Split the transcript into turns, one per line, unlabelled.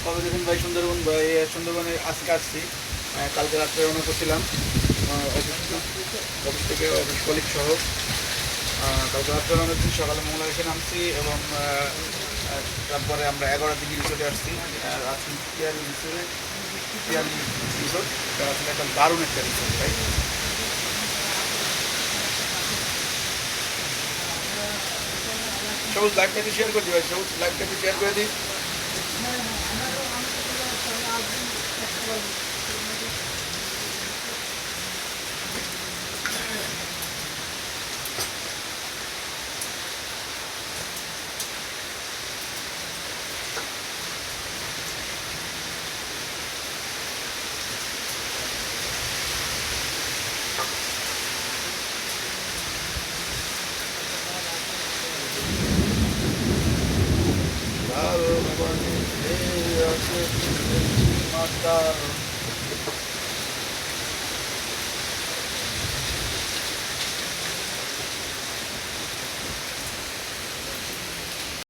আপনারা দেখুন ভাই সুন্দরবন ভাই সুন্দরবনে আজকে আসছি। কালকে রাত্রে রওনা করছিলাম অফিস থেকে অফিস কলিগ সহ। কালকে রাত্রে রওনা করছি, সকালে মংলা এসে নামছি এবং তারপরে আমরা 11টার দিকে রিসোর্টে আসছি। আজকে পিয়ালি রিসোর্ট আসলে একটা দারুণ একটা রিসোর্ট ভাই। সবুজ লাইভটাকে শেয়ার করে দিই ভাই, সবুজ লাইভটাকে শেয়ার করে দিই। ভালো আছে মাতা